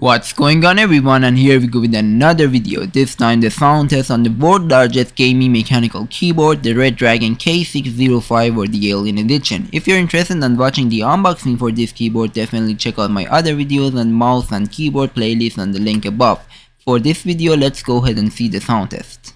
What's going on everyone, and here we go with another video. This time the sound test on the world's largest gaming mechanical keyboard, the Redragon k605 or the Alien Edition. If you're interested in watching the unboxing for this keyboard, definitely check out my other videos and mouse and keyboard playlist on the link above. For this video, let's go ahead and see the sound test.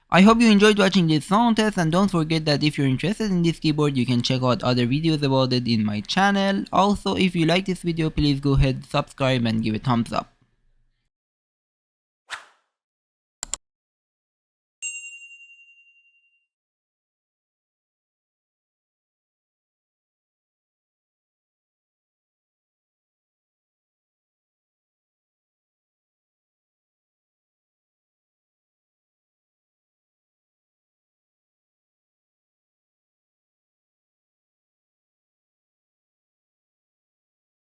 I hope you enjoyed watching this sound test, and don't forget that if you're interested in this keyboard, you can check out other videos about it in my channel. Also, if you like this video, please go ahead, subscribe and give a thumbs up.